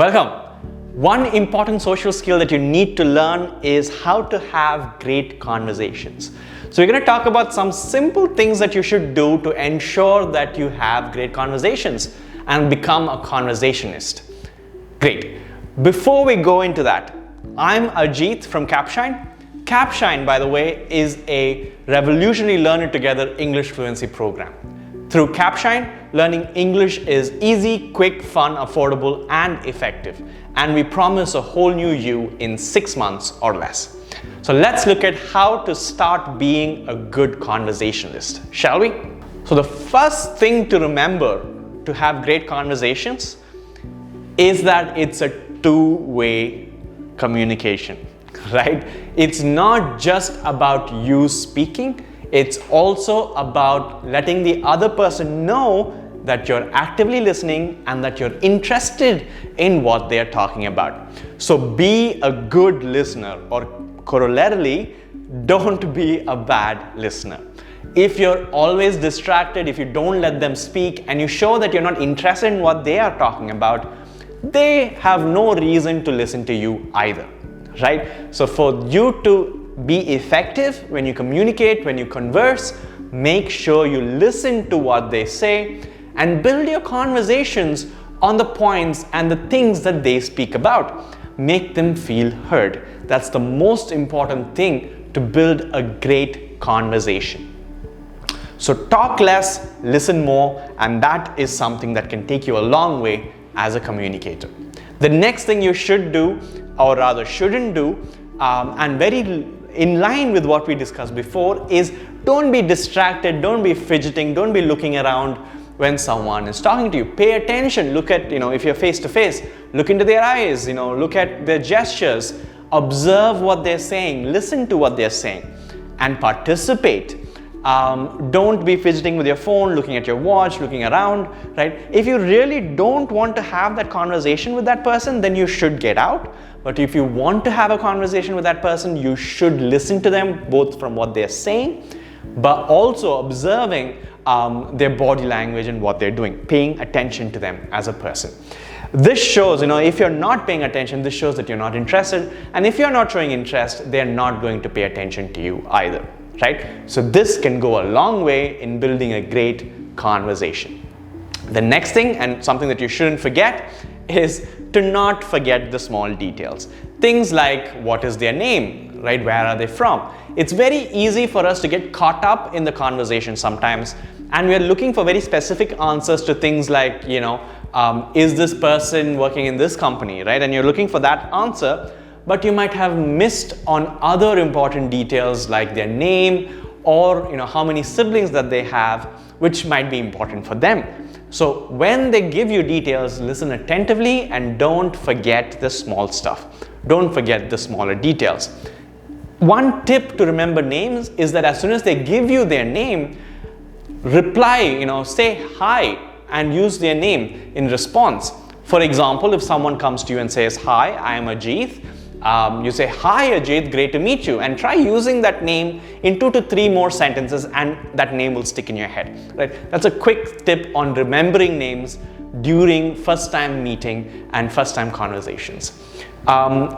Welcome. One important social skill that you need to learn is how to have great conversations. So we're going to talk about some simple things that you should do to ensure that you have great conversations and become a conversationist. Great. Before we go into that, I'm Ajit from Capshine. Capshine, by the way, is a revolutionary Learn It Together English fluency program. Through Capshine, learning English is easy, quick, fun, affordable, and effective. And we promise a whole new you in 6 months or less. So let's look at how to start being a good conversationalist, shall we? So the first thing to remember to have great conversations is that it's a two-way communication, right? It's not just about you speaking, it's also about letting the other person know that you're actively listening and that you're interested in what they're talking about. So be a good listener, or corollarily, don't be a bad listener. If you're always distracted, if you don't let them speak and you show that you're not interested in what they are talking about, they have no reason to listen to you either, right? So for you to be effective when you communicate, when you converse, make sure you listen to what they say and build your conversations on the points and the things that they speak about. Make them feel heard. That's the most important thing to build a great conversation. So talk less, listen more, and that is something that can take you a long way as a communicator. The next thing you should do, or rather shouldn't do, and very in line with what we discussed before, is don't be distracted, don't be fidgeting, don't be looking around when someone is talking to you. Pay attention, look at, if you're face to face, look into their eyes, look at their gestures, observe what they're saying, listen to what they're saying, and participate. Don't be fidgeting with your phone, looking at your watch, looking around, right? If you really don't want to have that conversation with that person, then you should get out. But if you want to have a conversation with that person, you should listen to them, both from what they're saying, but also observing their body language and what they're doing, paying attention to them as a person. This shows, if you're not paying attention, this shows that you're not interested. And if you're not showing interest, they're not going to pay attention to you either, right? So this can go a long way in building a great conversation. The next thing, and something that you shouldn't forget, is to not forget the small details. Things like, what is their name, right? Where are they from? It's very easy for us to get caught up in the conversation sometimes, and we're looking for very specific answers to things like, is this person working in this company, right? And you're looking for that answer, but you might have missed on other important details like their name or how many siblings that they have, which might be important for them. So when they give you details, listen attentively and don't forget the small stuff. Don't forget the smaller details. One tip to remember names is that as soon as they give you their name, reply, say hi and use their name in response. For example, if someone comes to you and says, hi, I am Ajit, you say, hi Ajit, great to meet you, and try using that name in 2 to 3 more sentences and that name will stick in your head, right? That's a quick tip on remembering names during first time meeting and first time conversations.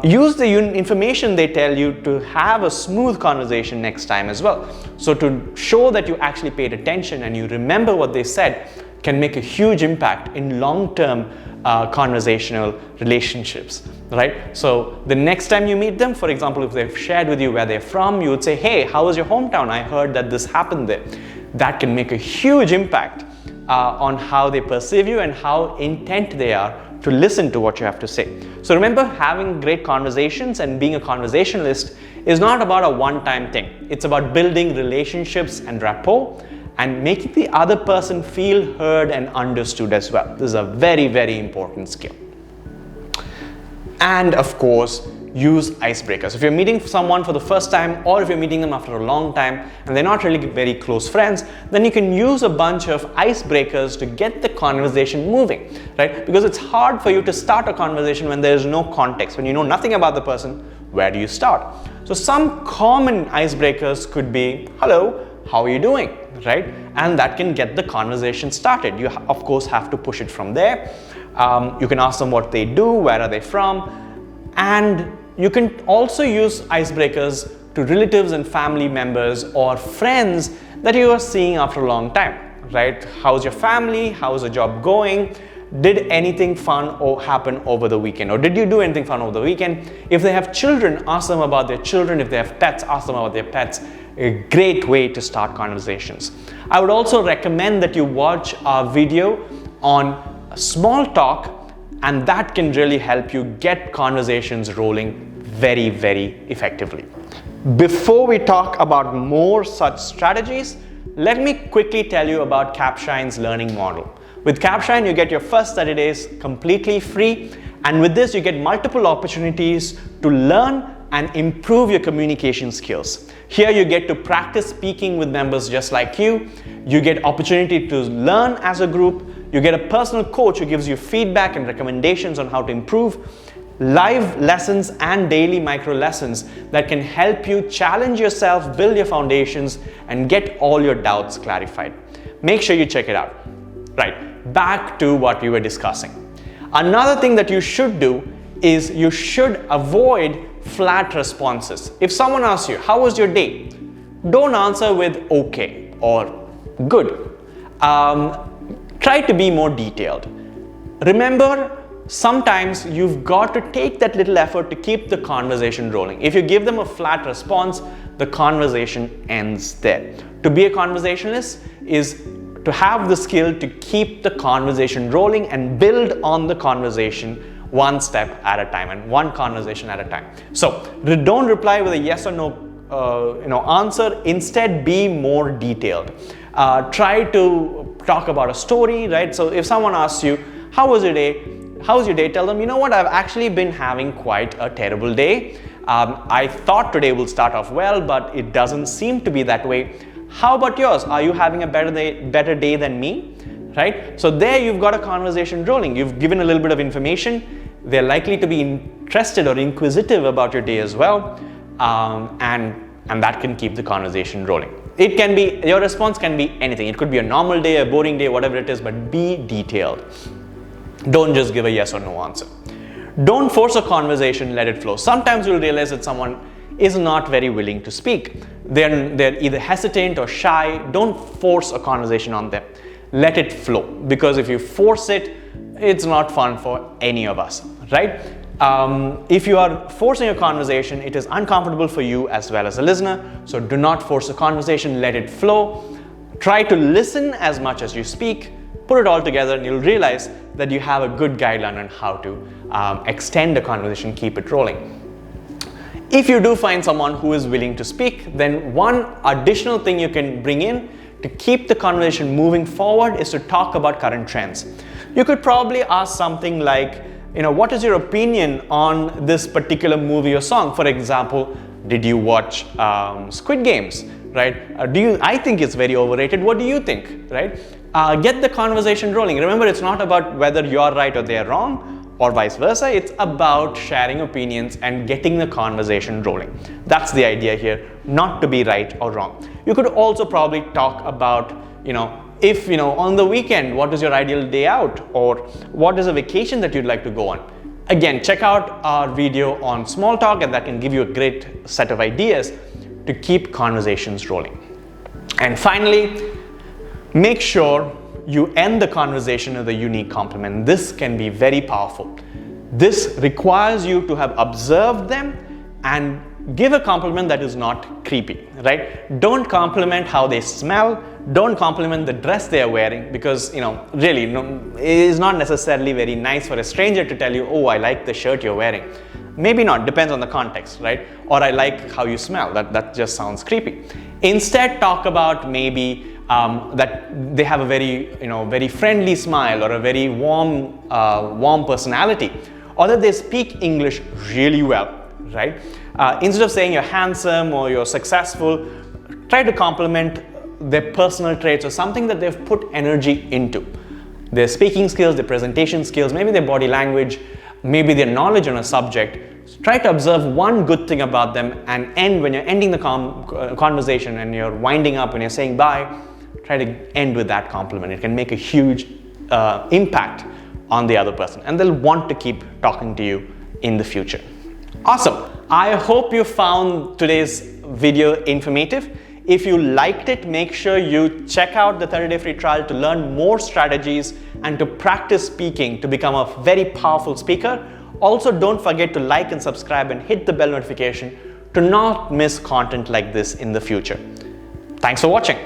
Use the information they tell you to have a smooth conversation next time as well. So to show that you actually paid attention and you remember what they said can make a huge impact in long-term conversational relationships, right? So the next time you meet them, for example, if they've shared with you where they're from, you would say, hey, how was your hometown? I heard that this happened there. That can make a huge impact on how they perceive you and how intent they are to listen to what you have to say. So remember, having great conversations and being a conversationalist is not about a one-time thing. It's about building relationships and rapport and making the other person feel heard and understood as well. This is a very, very important skill. And of course, use icebreakers. If you're meeting someone for the first time, or if you're meeting them after a long time and they're not really very close friends, then you can use a bunch of icebreakers to get the conversation moving, right? Because it's hard for you to start a conversation when there's no context, when you know nothing about the person. Where do you start? So some common icebreakers could be, hello, how are you doing, right? And that can get the conversation started. You of course have to push it from there. You can ask them what they do, where are they from, and you can also use icebreakers to relatives and family members or friends that you are seeing after a long time, right? How's your family? How's the job going? Did anything fun happen over the weekend? Or did you do anything fun over the weekend? If they have children, ask them about their children. If they have pets, ask them about their pets. A great way to start conversations. I would also recommend that you watch our video on small talk, and that can really help you get conversations rolling very, very effectively. Before we talk about more such strategies, let me quickly tell you about Capshine's learning model. With Capshine, you get your first 30 days completely free, and with this you get multiple opportunities to learn and improve your communication skills. Here you get to practice speaking with members just like you. You get opportunity to learn as a group. You get a personal coach who gives you feedback and recommendations on how to improve. Live lessons and daily micro lessons that can help you challenge yourself, build your foundations, and get all your doubts clarified. Make sure you check it out. Right, back to what we were discussing. Another thing that you should do is you should avoid flat responses. If someone asks you, how was your day? Don't answer with okay or good. Try to be more detailed. Remember, sometimes you've got to take that little effort to keep the conversation rolling. If you give them a flat response, the conversation ends there. To be a conversationalist is to have the skill to keep the conversation rolling and build on the conversation one step at a time and one conversation at a time. So don't reply with a yes or no answer. Instead, be more detailed. Try to talk about a story, right? So if someone asks you, how was your day? How's your day? Tell them, you know what, I've actually been having quite a terrible day. I thought today will start off well, but it doesn't seem to be that way. How about yours? Are you having a better day than me? Right? So there you've got a conversation rolling. You've given a little bit of information. They're likely to be interested or inquisitive about your day as well. And that can keep the conversation rolling. It can be, your response can be anything. It could be a normal day, a boring day, whatever it is, but be detailed. Don't just give a yes or no answer. Don't force a conversation, let it flow. Sometimes you'll realize that someone is not very willing to speak. They're either hesitant or shy. Don't force a conversation on them. Let it flow, because if you force it, it's not fun for any of us, right? If you are forcing a conversation, it is uncomfortable for you as well as a listener. So do not force a conversation, let it flow. Try to listen as much as you speak. Put it all together and you'll realize that you have a good guideline on how to extend the conversation, keep it rolling. If you do find someone who is willing to speak, then one additional thing you can bring in to keep the conversation moving forward is to talk about current trends. You could probably ask something like, what is your opinion on this particular movie or song? For example, did you watch Squid Games, right? I think it's very overrated. What do you think, right? Get the conversation rolling. Remember, it's not about whether you're right or they're wrong or vice versa. It's about sharing opinions and getting the conversation rolling. That's the idea here, not to be right or wrong. You could also probably talk about, if on the weekend, what is your ideal day out, or what is a vacation that you'd like to go on. Again, check out our video on small talk, and that can give you a great set of ideas to keep conversations rolling. And finally, make sure you end the conversation with a unique compliment. This can be very powerful. This requires you to have observed them and give a compliment that is not creepy, right? Don't compliment how they smell. Don't compliment the dress they are wearing, because, really, it is not necessarily very nice for a stranger to tell you, oh, I like the shirt you're wearing. Maybe not, depends on the context, right? Or I like how you smell. That just sounds creepy. Instead, talk about maybe that they have a very friendly smile, or a very warm personality, or that they speak English really well, right? Instead of saying you're handsome or you're successful, try to compliment their personal traits or something that they've put energy into. Their speaking skills, their presentation skills, maybe their body language, maybe their knowledge on a subject. So try to observe one good thing about them, and when you're ending the conversation and you're winding up, when you're saying bye, try to end with that compliment. It can make a huge impact on the other person, and they'll want to keep talking to you in the future. Awesome. I hope you found today's video informative. If you liked it, make sure you check out the 30-day free trial to learn more strategies and to practice speaking to become a very powerful speaker. Also, don't forget to like and subscribe and hit the bell notification to not miss content like this in the future. Thanks for watching.